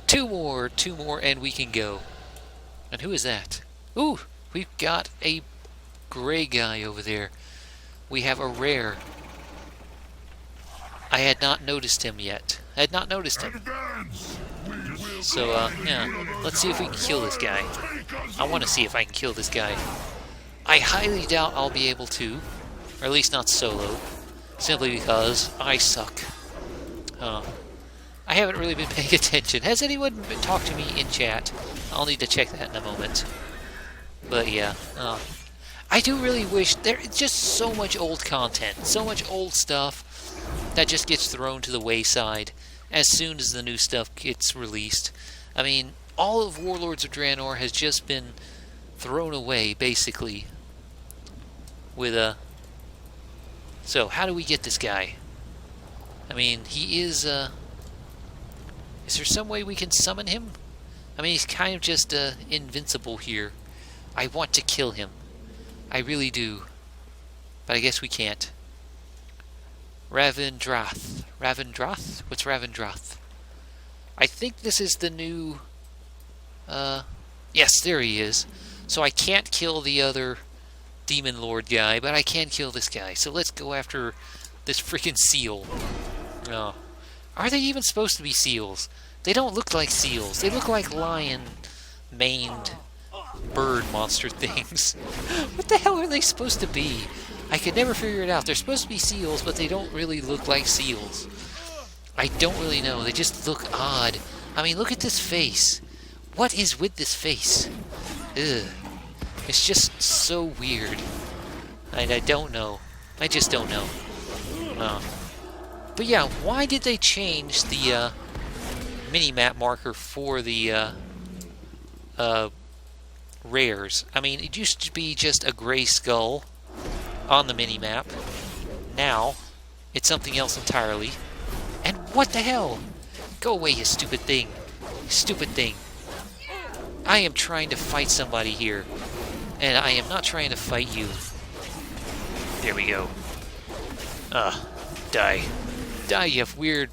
Two more, and we can go. And who is that? Ooh, we've got a gray guy over there. We have a rare. I had not noticed him yet. I had not noticed him. So, yeah, let's see if we can kill this guy. I want to see if I can kill this guy. I highly doubt I'll be able to, or at least not solo, simply because I suck. I haven't really been paying attention. Has anyone talked to me in chat? I'll need to check that in a moment. But yeah, I do really wish there's just so much old content, so much old stuff that just gets thrown to the wayside as soon as the new stuff gets released. I mean, all of Warlords of Draenor has just been thrown away, basically. With So, how do we get this guy? I mean, he is there some way we can summon him? I mean, he's kind of just invincible here. I want to kill him. I really do. But I guess we can't. Ravendroth. Ravendroth? What's Ravendroth? I think this is the new... Yes, there he is. So I can't kill the other Demon Lord guy, but I can kill this guy. So let's go after this freaking seal. Oh. Are they even supposed to be seals? They don't look like seals. They look like lion-maned bird monster things. What the hell are they supposed to be? I could never figure it out. They're supposed to be seals, but they don't really look like seals. I don't really know. They just look odd. I mean, look at this face. What is with this face? Ugh. It's just so weird. I don't know. I just don't know. But yeah, why did they change the mini-map marker for the rares? I mean, it used to be just a gray skull on the mini-map. Now, it's something else entirely. And what the hell? Go away, you stupid thing. Stupid thing. I am trying to fight somebody here. And I am not trying to fight you. There we go. Die. Die, you weird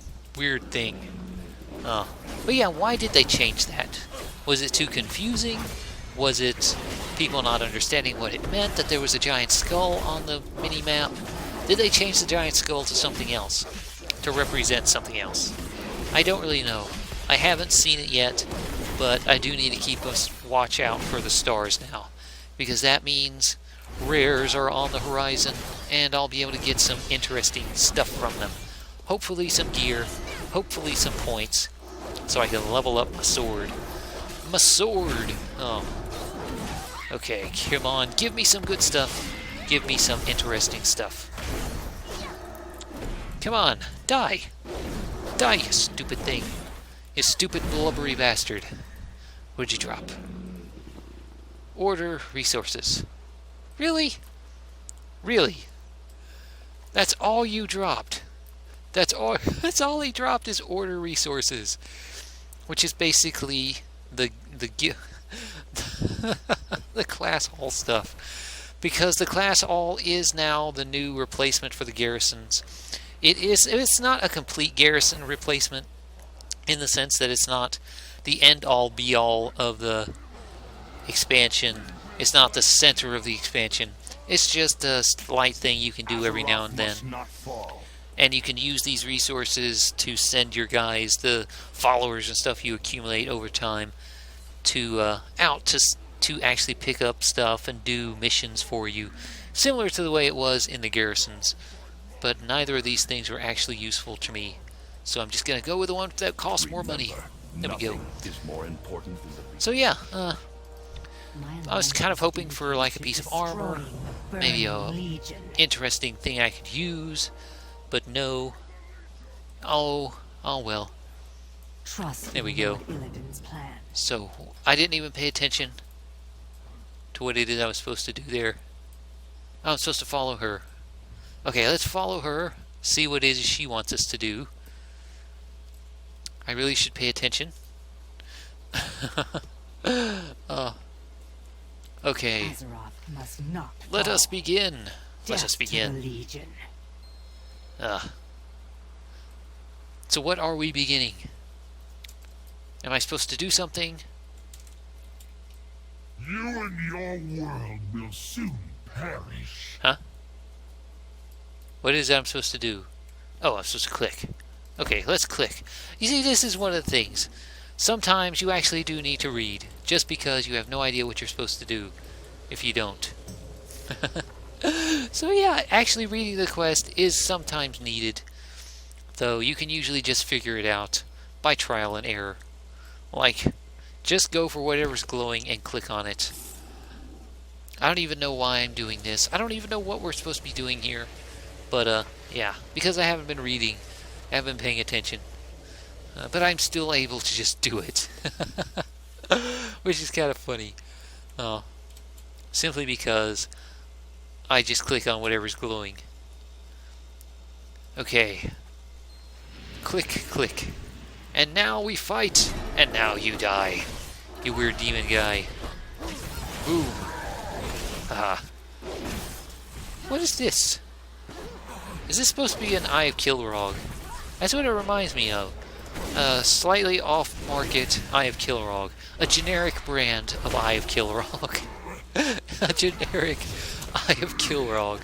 thing. But yeah, why did they change that? Was it too confusing? Was it people not understanding what it meant that there was a giant skull on the mini-map? Did they change the giant skull to something else? To represent something else? I don't really know. I haven't seen it yet, but I do need to keep us watch out for the stars now. Because that means rares are on the horizon, and I'll be able to get some interesting stuff from them. Hopefully some gear, hopefully some points, so I can level up my sword. My sword! Oh. Okay, come on, give me some good stuff. Give me some interesting stuff. Come on, die! Die, you stupid thing. You stupid blubbery bastard. What did you drop? Order resources. Really? Really? That's all you dropped. That's all he dropped is order resources, which is basically the the class hall stuff, because the class hall is now the new replacement for the garrisons. It's not a complete garrison replacement in the sense that it's not the end all be all of the expansion. It's not the center of the expansion. It's just a slight thing you can do every now and then. And you can use these resources to send your guys, the followers and stuff you accumulate over time, to out to actually pick up stuff and do missions for you, similar to the way it was in the garrisons. But neither of these things were actually useful to me, so I'm just gonna go with the one that costs more money. There we go. So yeah, I was kind of hoping for like a piece of armor, maybe a interesting thing I could use, but no. Oh well. There we go. So I didn't even pay attention to what it is I was supposed to do there. I'm supposed to follow her. Okay, let's follow her, see what it is she wants us to do. I really should pay attention. Okay. Let us begin. Let us begin. So what are we beginning? Am I supposed to do something? You and your world will soon perish. Huh? What is that I'm supposed to do? Oh, I'm supposed to click. Okay, let's click. You see, this is one of the things. Sometimes you actually do need to read, just because you have no idea what you're supposed to do if you don't. So yeah, actually reading the quest is sometimes needed, though you can usually just figure it out by trial and error. Like, just go for whatever's glowing and click on it. I don't even know why I'm doing this. I don't even know what we're supposed to be doing here. But, yeah, because I haven't been reading, I haven't been paying attention. But I'm still able to just do it. Which is kind of funny. Simply because I just click on whatever's glowing. Okay. Click, click. And now we fight. And now you die. You weird demon guy. Boom. Aha. What is this? Is this supposed to be an Eye of Kilrog? That's what it reminds me of. A slightly off-market Eye of Kilrog. A generic brand of Eye of Kilrog. A generic Eye of Kilrog.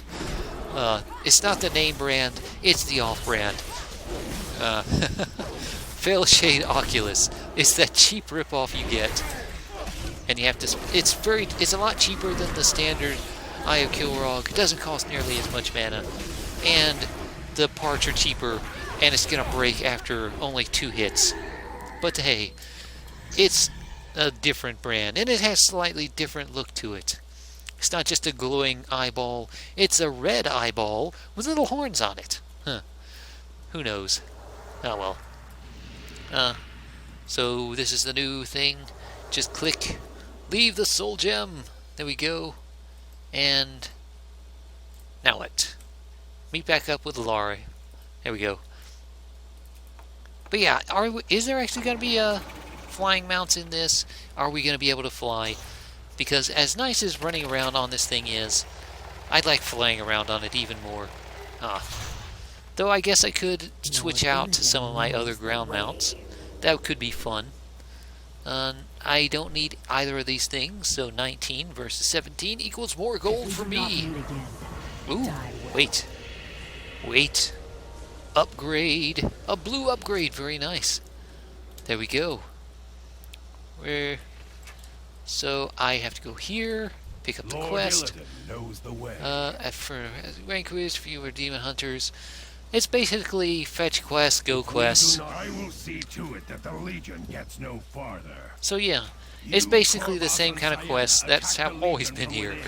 It's not the name brand, it's the off-brand. Failshade Oculus. It's that cheap ripoff you get. And you have to... It's a lot cheaper than the standard Eye of Kilrog. It doesn't cost nearly as much mana. And the parts are cheaper, and it's gonna break after only 2 hits. But hey, it's a different brand, and it has slightly different look to it. It's not just a glowing eyeball, it's a red eyeball with little horns on it. Huh. Who knows? Oh well. So this is the new thing. Just click, leave the soul gem. There we go. And now what? Meet back up with Laurie. There we go. But yeah, is there actually going to be flying mounts in this? Are we going to be able to fly? Because as nice as running around on this thing is, I'd like flying around on it even more. Though I guess I could switch out to some of my other ground mounts. That could be fun. I don't need either of these things, so 19 versus 17 equals more gold for me. Ooh, wait. Wait. Upgrade. A blue upgrade. Very nice. There we go. So I have to go here, pick up the quest. Knows the way. For rank quiz for you or demon hunters. It's basically fetch quest, go quest. I will see to it that the Legion gets no farther. So yeah, it's basically the same kind of quest. That's how I've always been here.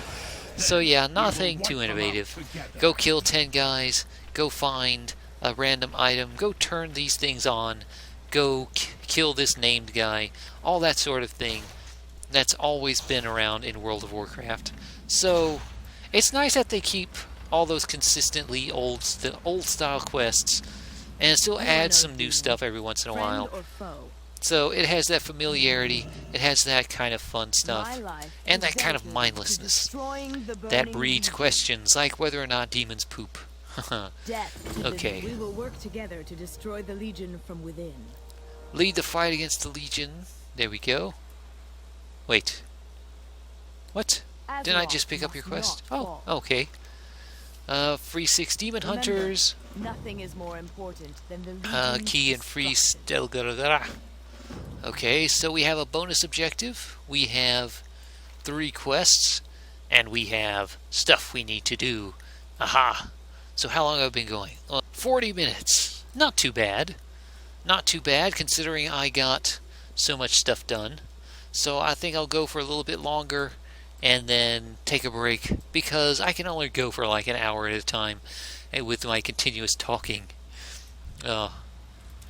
So yeah, nothing too innovative. Go kill 10 guys, go find a random item, go turn these things on, go kill this named guy, all that sort of thing. That's always been around in World of Warcraft. So it's nice that they keep all those consistently old style quests and still add some new stuff every once in a while. So it has that familiarity, it has that kind of fun stuff, and that kind of mindlessness that breeds questions like whether or not demons poop. Okay. We will work together to destroy the Legion from within. Lead the fight against the Legion. There we go. Wait. What? Didn't I just pick up your quest? Oh, okay. Free 6 demon hunters. Nothing is more important than the Legion's key and free Stelgara. Okay, so we have a bonus objective. We have 3 quests, and we have stuff we need to do. Aha! So how long have I been going? 40 minutes. Not too bad. Not too bad considering I got so much stuff done. So I think I'll go for a little bit longer and then take a break because I can only go for like an hour at a time with my continuous talking.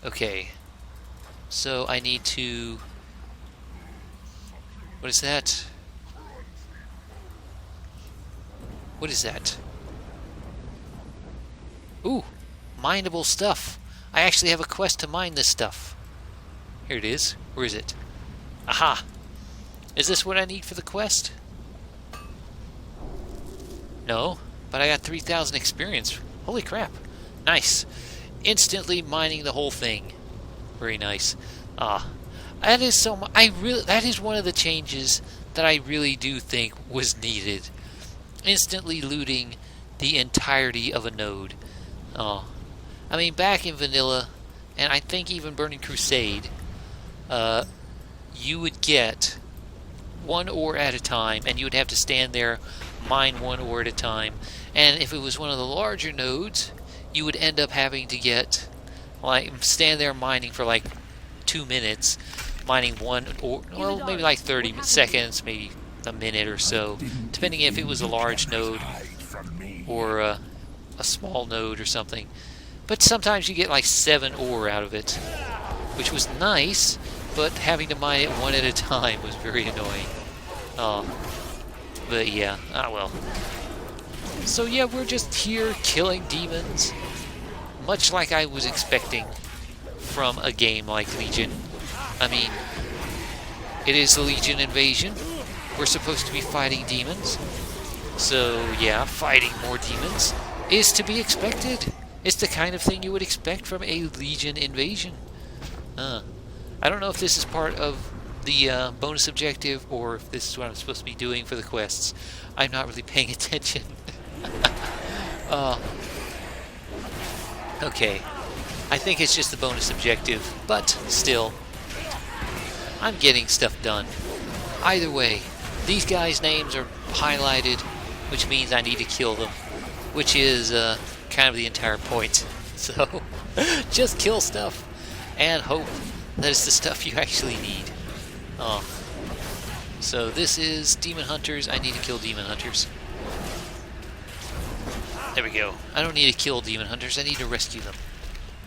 Okay. So I need to... What is that? What is that? Ooh, mineable stuff. I actually have a quest to mine this stuff. Here it is. Where is it? Aha! Is this what I need for the quest? No, but I got 3,000 experience. Holy crap. Nice. Instantly mining the whole thing. Very nice. That is so much. That is one of the changes that I really do think was needed. Instantly looting the entirety of a node. Oh, I mean, back in vanilla, and I think even Burning Crusade, you would get one ore at a time, and you would have to stand there, mine one ore at a time. And if it was one of the larger nodes, you would end up having to get, like, stand there mining for like 2 minutes, mining one ore, well, maybe like 30 seconds, maybe a minute or so, depending if it was a large node or a small node or something. But sometimes you get like 7 ore out of it, which was nice, but having to mine it one at a time was very annoying. But yeah, well. So yeah, we're just here killing demons, much like I was expecting from a game like Legion. I mean, it is the Legion invasion. We're supposed to be fighting demons. So yeah, fighting more demons is to be expected. It's the kind of thing you would expect from a Legion invasion. I don't know if this is part of the bonus objective or if this is what I'm supposed to be doing for the quests. I'm not really paying attention. Okay. I think it's just the bonus objective, but still, I'm getting stuff done. Either way, these guys' names are highlighted, which means I need to kill them, which is kind of the entire point. So, just kill stuff and hope that it's the stuff you actually need. So this is Demon Hunters. I need to kill Demon Hunters. There we go. I don't need to kill Demon Hunters. I need to rescue them.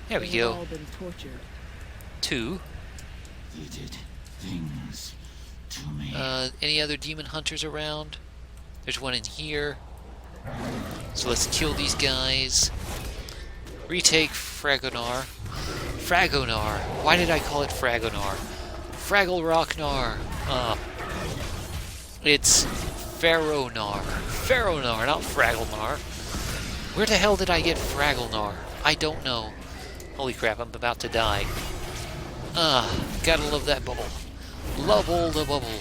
There we go. All been tortured. 2. You did things to me. Any other Demon Hunters around? There's one in here. So let's kill these guys. Retake Fragglenar. Fragglenar. Why did I call it Fragglenar? Fragglenar. It's Pharaohnar. Pharaohnar, not Fragglenar. Where the hell did I get Fragglenar? I don't know. Holy crap, I'm about to die. Gotta love that bubble. Love all the bubble.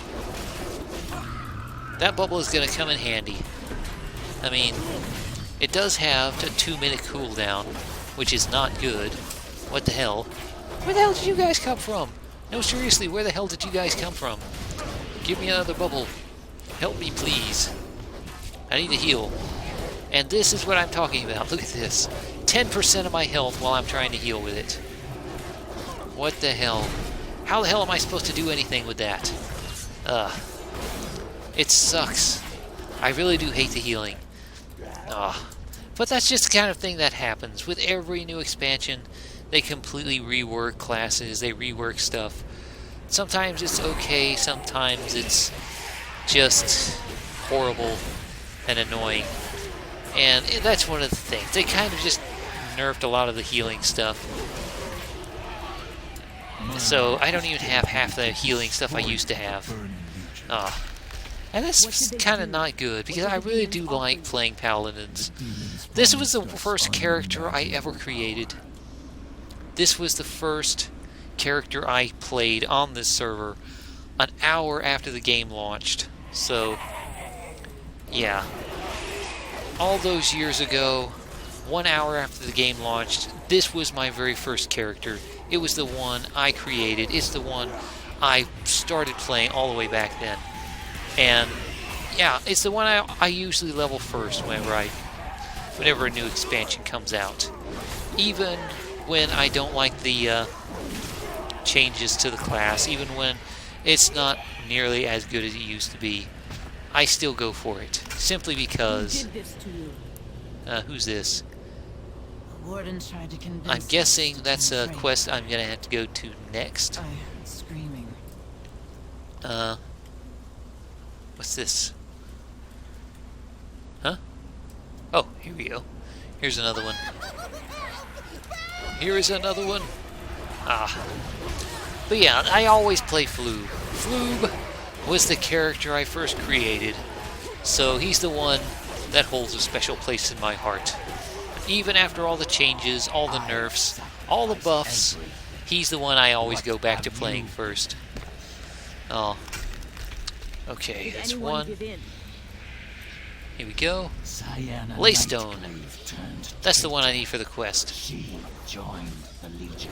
That bubble is gonna come in handy. I mean, it does have a 2-minute cooldown, which is not good. What the hell? Where the hell did you guys come from? No, seriously, where the hell did you guys come from? Give me another bubble. Help me, please. I need to heal. And this is what I'm talking about. Look at this. 10% of my health while I'm trying to heal with it. What the hell? How the hell am I supposed to do anything with that? It sucks. I really do hate the healing. But that's just the kind of thing that happens. With every new expansion, they completely rework classes, they rework stuff. Sometimes it's okay, sometimes it's just horrible and annoying. And that's one of the things. They kind of just nerfed a lot of the healing stuff. So I don't even have half the healing stuff I used to have. And that's kind of not good, because I really do like playing Paladins. This was the first character I ever created. This was the first character I played on this server an hour after the game launched. So, yeah. All those years ago, 1 hour after the game launched, this was my very first character. It was the one I created. It's the one I started playing all the way back then. And yeah, it's the one I usually level first whenever a new expansion comes out. Even when I don't like the changes to the class, even when it's not nearly as good as it used to be, I still go for it. Simply because... who's this? Warden tried to convince I'm guessing that's a quest I'm gonna have to go to next. I heard screaming. What's this? Huh? Oh, here we go. Here's another one. Here is another one. But yeah, I always play Floob. Floob was the character I first created, so he's the one that holds a special place in my heart. Even after all the changes, all the nerfs, all the buffs, He's the one I always go back to playing first. Oh. Okay, Did that's anyone one. give in? Here we go. Cyanide Laystone. Nightclave turned That's the one I need for the quest. She joined the Legion.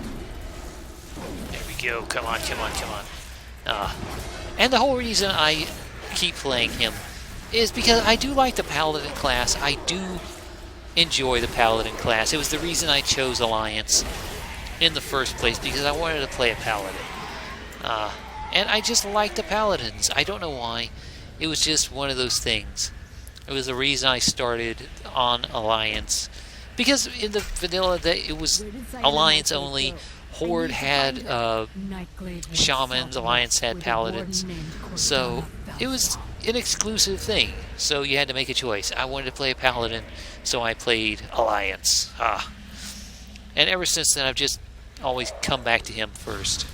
There we go. Come on, come on, come on. And the whole reason I keep playing him is because I do like the Paladin class. I do enjoy the Paladin class. It was the reason I chose Alliance in the first place, because I wanted to play a Paladin. And I just like the Paladins. I don't know why. It was just one of those things. It was the reason I started on Alliance. Because in the vanilla, it was Alliance only. Horde had Shamans, Alliance had Paladins. So it was an exclusive thing. So you had to make a choice. I wanted to play a Paladin, so I played Alliance. And ever since then, I've just always come back to him first.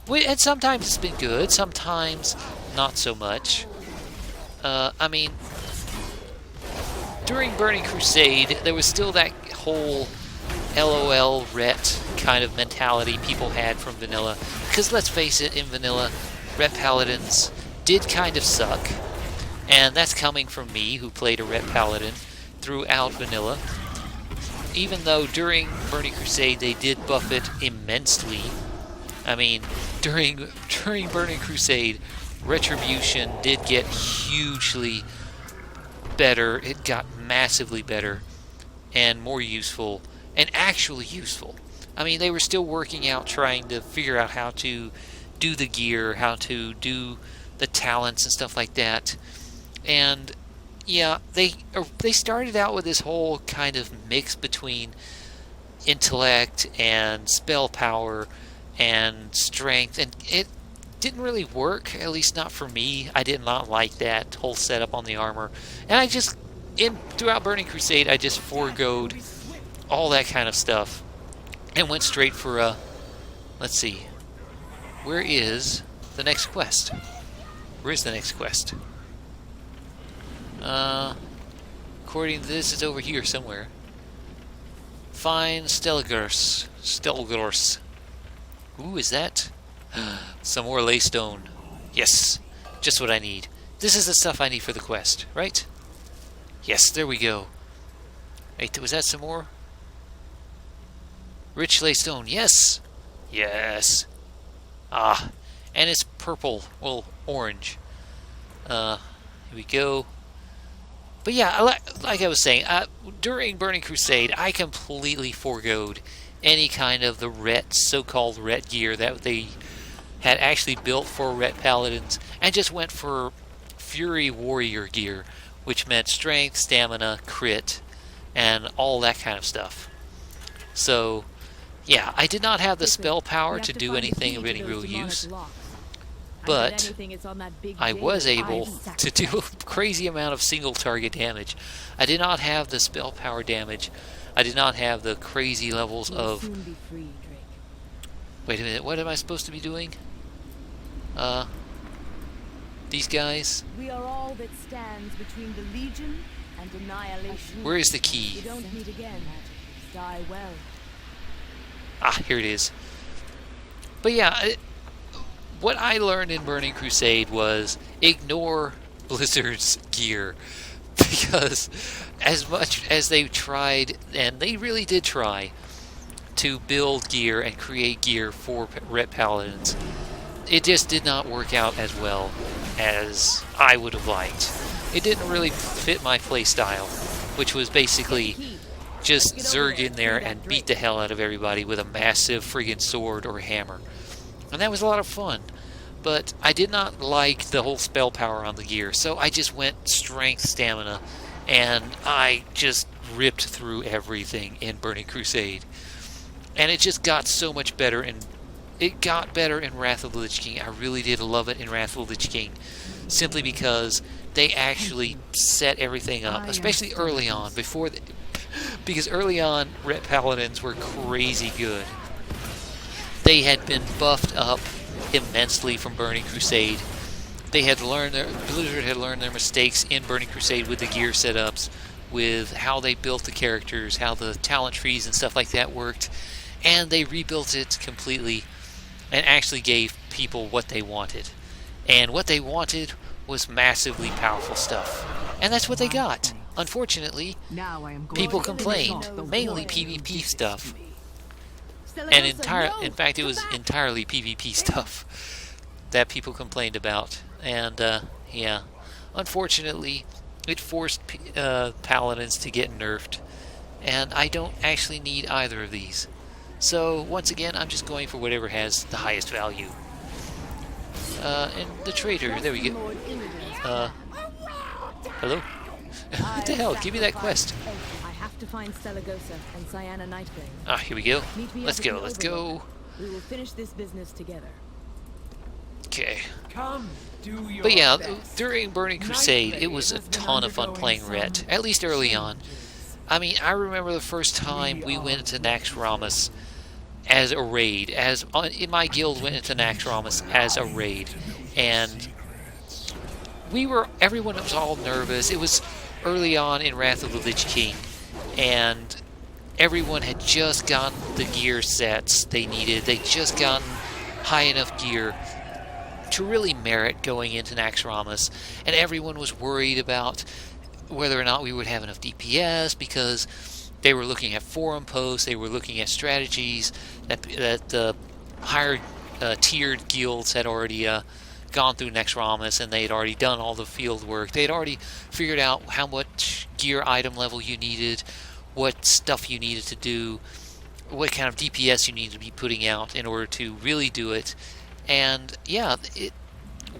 And sometimes it's been good, sometimes not so much. I mean, during Burning Crusade, there was still that whole LOL ret kind of mentality people had from vanilla. Because let's face it, in vanilla, ret paladins did kind of suck. And that's coming from me, who played a ret paladin throughout vanilla. Even though during Burning Crusade they did buff it immensely. I mean, during Burning Crusade, Retribution did get hugely better. It got massively better and more useful, and actually useful. I mean, they were still working out, trying to figure out how to do the gear, how to do the talents and stuff like that. And yeah, they started out with this whole kind of mix between intellect and spell power and strength, and it didn't really work, at least not for me. I did not like that whole setup on the armor, and I just throughout Burning Crusade I just foregoed all that kind of stuff and went straight for let's see, where is the next quest? Where's the next quest? According to this, it's over here somewhere. Find Stelgors. Ooh, is that? Some more laystone. Yes, just what I need. This is the stuff I need for the quest, right? Yes, there we go. Wait, was that some more? Rich laystone, yes! Yes! Ah, and it's purple, well, orange. Here we go. But yeah, like I was saying, during Burning Crusade, I completely foregoed any kind of the so-called ret gear that they had actually built for ret paladins, and just went for Fury Warrior gear, which meant strength, stamina, crit, and all that kind of stuff. So, yeah, I did not have the spell power to do anything of any real use, but I was able to do a crazy amount of single target damage. I did not have the spell power damage. I did not have the crazy levels of... Wait a minute, what am I supposed to be doing? These guys? We are all that stands between the Legion and annihilation. Where is the key? We don't meet again. Die well. Ah, here it is. But yeah, what I learned in Burning Crusade was ignore Blizzard's gear. Because as much as they tried, and they really did try, to build gear and create gear for ret paladins, it just did not work out as well as I would have liked. It didn't really fit my playstyle, which was basically just Zerg in there and beat the hell out of everybody with a massive friggin' sword or hammer. And that was a lot of fun. But I did not like the whole spell power on the gear, so I just went strength, stamina, and I just ripped through everything in Burning Crusade. And it just got so much better, and it got better in Wrath of the Lich King. I really did love it in Wrath of the Lich King, simply because they actually set everything up, especially early on, because early on, ret paladins were crazy good. They had been buffed up immensely from Burning Crusade. Blizzard had learned their mistakes in Burning Crusade with the gear setups, with how they built the characters, how the talent trees and stuff like that worked, and they rebuilt it completely and actually gave people what they wanted. And what they wanted was massively powerful stuff. And that's what they got. Unfortunately, Now I am going people to complained, finish off the mainly war. PvP stuff. Stella And Gosa, no! in fact, it Come was back! entirely PvP stuff that people complained about. And, yeah, unfortunately, it forced paladins to get nerfed. And I don't actually need either of these. So, once again, I'm just going for whatever has the highest value. And the trader, there we go. Hello? What the hell? Give me that quest. I have to find Stella Gosa and Cyanna Nightblade. Ah, here we go. Meet me Let's up at go, the let's go. Overlook. We will finish this business together. Okay. Come, do your But yeah, best. during Burning Crusade, it was a ton of fun playing Ret, at least early on. I mean, I remember the first time we went into Naxxramas as a raid, in my guild went into Naxxramas as a raid, and everyone was all nervous. It was early on in Wrath of the Lich King, and everyone had just gotten the gear sets they needed. They'd just gotten high enough gear to really merit going into Naxxramas, and everyone was worried about whether or not we would have enough DPS, because they were looking at forum posts, they were looking at strategies that the higher tiered guilds had already gone through Naxxramas, and they had already done all the field work. They had already figured out how much gear item level you needed, what stuff you needed to do, what kind of DPS you needed to be putting out in order to really do it. And yeah,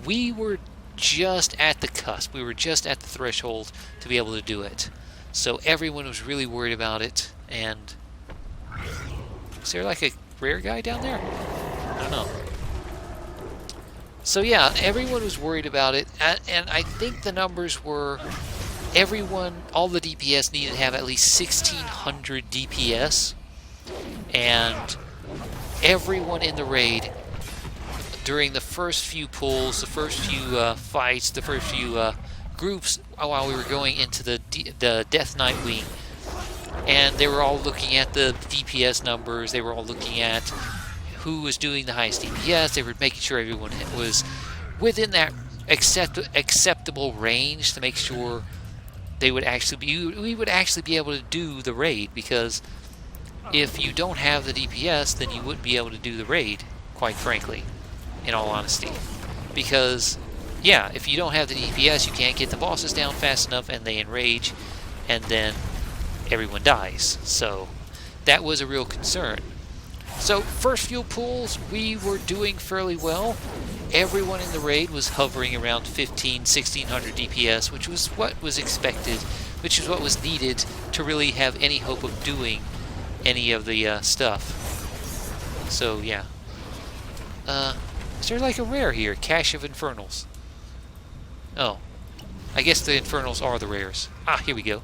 we were just at the cusp. We were just at the threshold to be able to do it. So everyone was really worried about it. And is there like a rare guy down there? I don't know. So yeah, everyone was worried about it, and I think the numbers were all the DPS needed to have at least 1600 DPS, and everyone in the raid during the first few pulls, the first few fights, the first few groups while we were going into the Death Knight Wing, and they were all looking at the DPS numbers, they were all looking at who was doing the highest DPS, they were making sure everyone was within that acceptable range to make sure we would actually be able to do the raid, because if you don't have the DPS, then you wouldn't be able to do the raid, quite frankly, in all honesty. Because, yeah, if you don't have the DPS, you can't get the bosses down fast enough, and they enrage, and then everyone dies. So that was a real concern. So first few pulls, we were doing fairly well. Everyone in the raid was hovering around 1600 DPS, which was what was expected, which is what was needed to really have any hope of doing any of the stuff. So yeah. Is there like a rare here? Cache of Infernals. Oh. I guess the Infernals are the rares. Ah, here we go.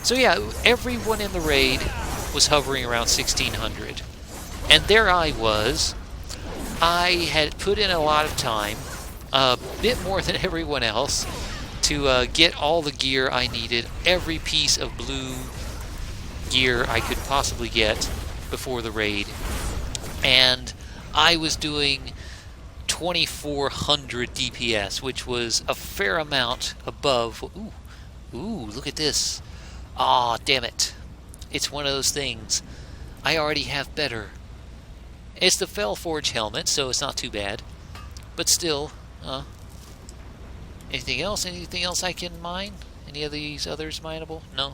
So yeah, everyone in the raid was hovering around 1600. And there I was. I had put in a lot of time, a bit more than everyone else, to get all the gear I needed, every piece of blue gear I could possibly get before the raid. And I was doing 2400 DPS, which was a fair amount above. Ooh, look at this. Aw, damn it. It's one of those things. I already have better. It's the Fellforge helmet, so it's not too bad. But still, anything else? Anything else I can mine? Any of these others mineable? No?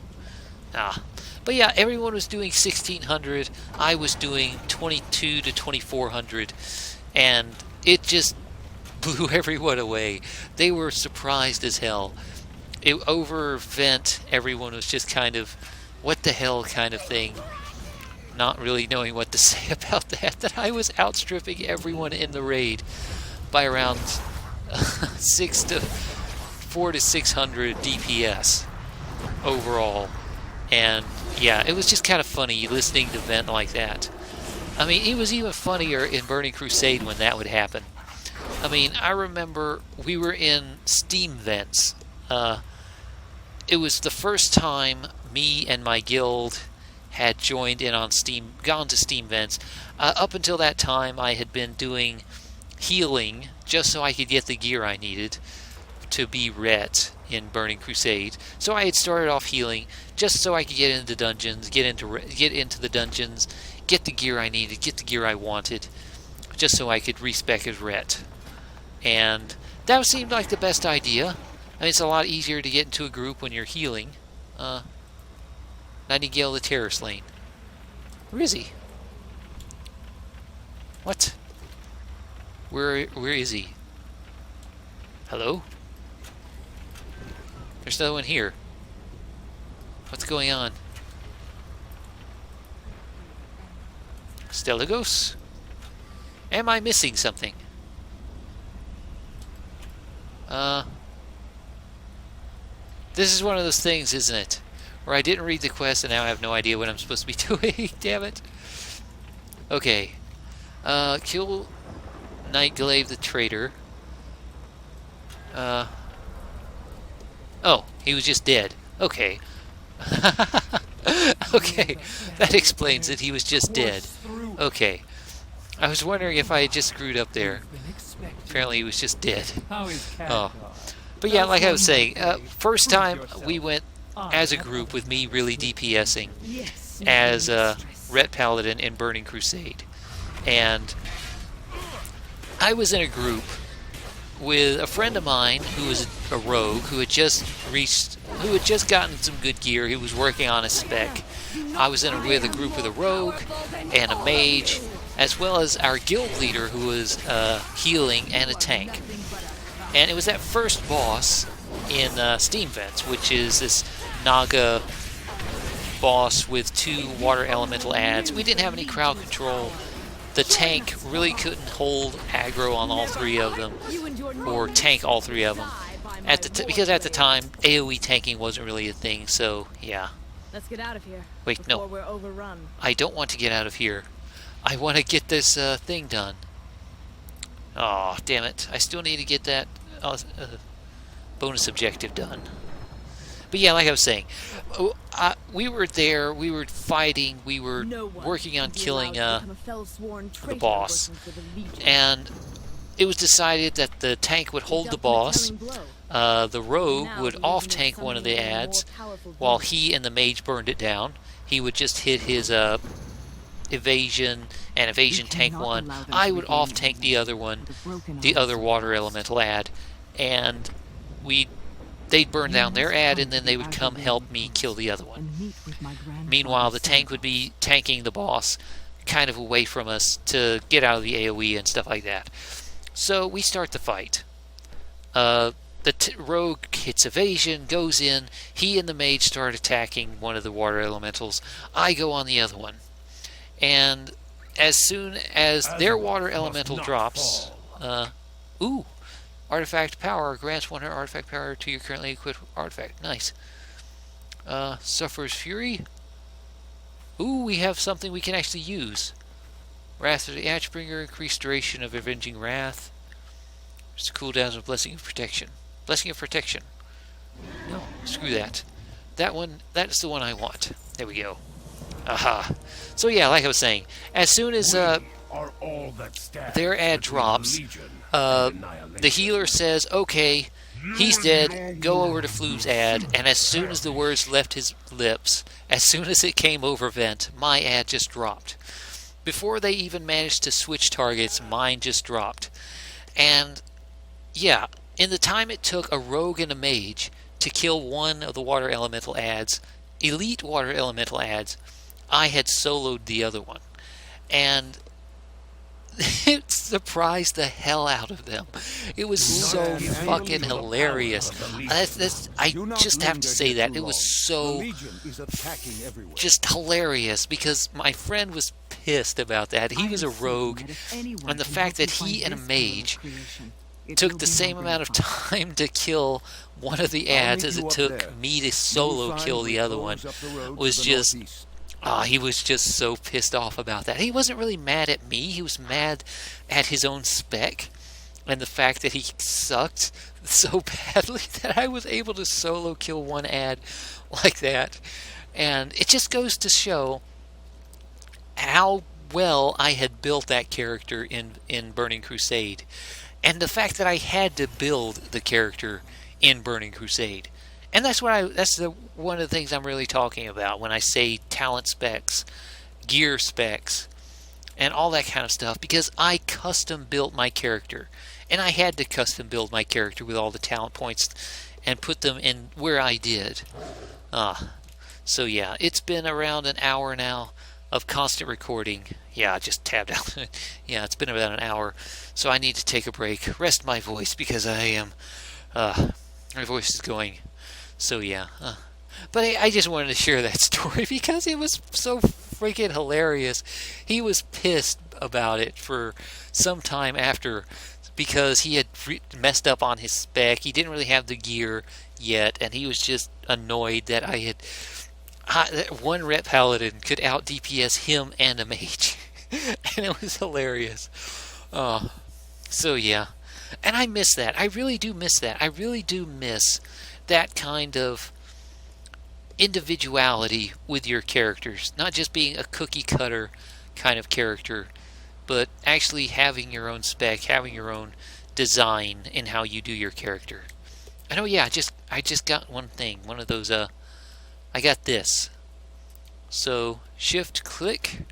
Ah. But yeah, everyone was doing 1600. I was doing 22 to 2400. And it just blew everyone away. They were surprised as hell. Over Vent, everyone was just kind of, what the hell kind of thing. Not really knowing what to say about that I was outstripping everyone in the raid by around 400 to 600 DPS overall. And yeah, it was just kind of funny listening to Vent like that. I mean, it was even funnier in Burning Crusade when that would happen. I mean, I remember we were in Steam Vents. It was the first time me and my guild had joined in on Steam, gone to Steam Vents. Up until that time, I had been doing healing just so I could get the gear I needed to be Ret in Burning Crusade. So I had started off healing just so I could get into dungeons, get into the dungeons, get the gear I needed, get the gear I wanted, just so I could respec as Ret. And that seemed like the best idea. I mean, it's a lot easier to get into a group when you're healing. Nightingale the Terror Slain. Where is he? What? Where is he? Hello? There's no one here. What's going on? Stellagos? Am I missing something? This is one of those things, isn't it? Where I didn't read the quest and now I have no idea what I'm supposed to be doing. Damn it. Okay. Kill Nightglaive the Traitor. Oh, he was just dead. Okay. Okay. That explains it. He was just dead. Okay. I was wondering if I had just screwed up there. Apparently he was just dead. Oh. But yeah, like I was saying, first time we went as a group with me really DPSing as Ret Paladin in Burning Crusade. And I was in a group with a friend of mine who was a rogue who had just gotten some good gear. He was working on a spec. I was with a group with a rogue and a mage, as well as our guild leader who was healing and a tank. And it was that first boss in Steam Vents, which is this Naga boss with 2 water elemental adds. We didn't have any crowd control. The tank really couldn't hold aggro on all 3 of them, or tank all 3 of them, because at the time AoE tanking wasn't really a thing. So yeah. Let's get out of here. Wait, no. We're overrun. I don't want to get out of here. I want to get this thing done. Oh, damn it! I still need to get that bonus objective done. But yeah, like I was saying, we were there, we were fighting, we were working on killing the boss. And it was decided that the tank would hold the boss, the rogue would off-tank one of the adds, while he and the mage burned it down. He would just hit his evasion and evasion tank one. I would off-tank the other one, the other water elemental add, and they'd burn down their ad, and then they would come help me kill the other one. Meanwhile, the tank would be tanking the boss kind of away from us to get out of the AoE and stuff like that. So we start the fight. The rogue hits evasion, goes in, he and the mage start attacking one of the water elementals. I go on the other one. And as soon as their water elemental drops... Artifact power grants 100 artifact power to your currently equipped artifact. Nice. Sufferer's Fury. Ooh, we have something we can actually use. Wrath of the Ashbringer, increased duration of Avenging Wrath. Just cooldowns of Blessing of Protection. Blessing of Protection. No, screw that. That's the one I want. There we go. Aha. So yeah, like I was saying, as soon as their ad drops, the healer says, okay, he's dead, go over to Flu's ad, and as soon as the words left his lips, as soon as it came over vent, my ad just dropped. Before they even managed to switch targets, mine just dropped. And yeah, in the time it took a rogue and a mage to kill one of the water elemental adds, elite water elemental adds, I had soloed the other one. And it surprised the hell out of them. It was so fucking hilarious. I just have to say that. It was so just hilarious because my friend was pissed about that. He was a rogue, and the fact that he and a mage took the same amount of time to kill one of the adds as it took me to solo kill the other one was just... he was just so pissed off about that. He wasn't really mad at me. He was mad at his own spec and the fact that he sucked so badly that I was able to solo kill one ad like that. And it just goes to show how well I had built that character in Burning Crusade. And the fact that I had to build the character in Burning Crusade. And that's one of the things I'm really talking about when I say talent specs, gear specs, and all that kind of stuff, because I custom built my character. And I had to custom build my character with all the talent points and put them in where I did. So yeah, it's been around an hour now of constant recording. Yeah, I just tabbed out. Yeah, it's been about an hour. So I need to take a break, rest my voice, because I am, my voice is going. So yeah. But I just wanted to share that story because it was so freaking hilarious. He was pissed about it for some time after because he had messed up on his spec. He didn't really have the gear yet, and he was just annoyed that that one rep paladin could out DPS him and a mage. And it was hilarious. So yeah. And I miss that. I really do miss that. I really do miss that kind of individuality with your characters. Not just being a cookie cutter kind of character, but actually having your own spec, having your own design in how you do your character. I know, yeah, I just got one thing. One of those, I got this. So, shift click,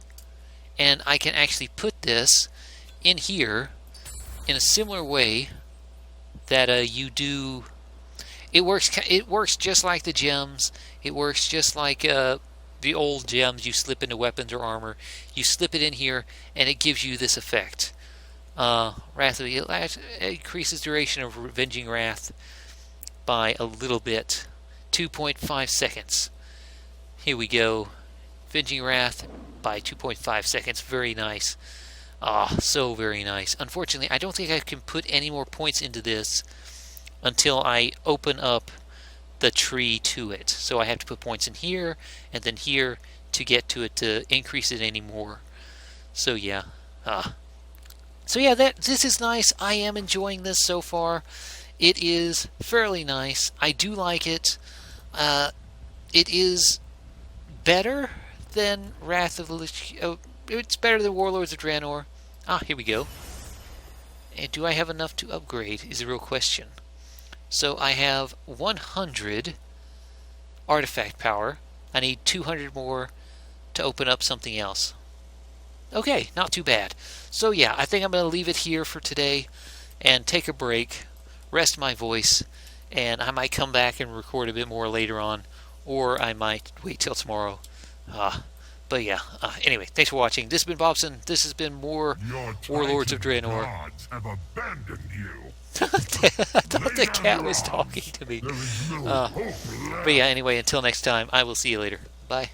and I can actually put this in here in a similar way that you do. It works just like the gems. It works just like the old gems you slip into weapons or armor. You slip it in here, and it gives you this effect. Wrath of it increases duration of Avenging Wrath by a little bit, 2.5 seconds. Here we go. Avenging Wrath by 2.5 seconds. Very nice. So very nice. Unfortunately, I don't think I can put any more points into this until I open up the tree to it. So I have to put points in here and then here to get to it to increase it anymore. So yeah. So yeah, this is nice. I am enjoying this so far. It is fairly nice. I do like it. It is better than Wrath of the Lich. It's better than Warlords of Draenor. Here we go. And do I have enough to upgrade is a real question. So I have 100 artifact power. I need 200 more to open up something else. Okay, not too bad. So yeah, I think I'm going to leave it here for today and take a break, rest my voice, and I might come back and record a bit more later on, or I might wait till tomorrow. But yeah, anyway, thanks for watching. This has been Bobson. This has been more Warlords of Draenor. Gods have abandoned you. I thought the cat was talking to me. But yeah, anyway, until next time, I will see you later. Bye.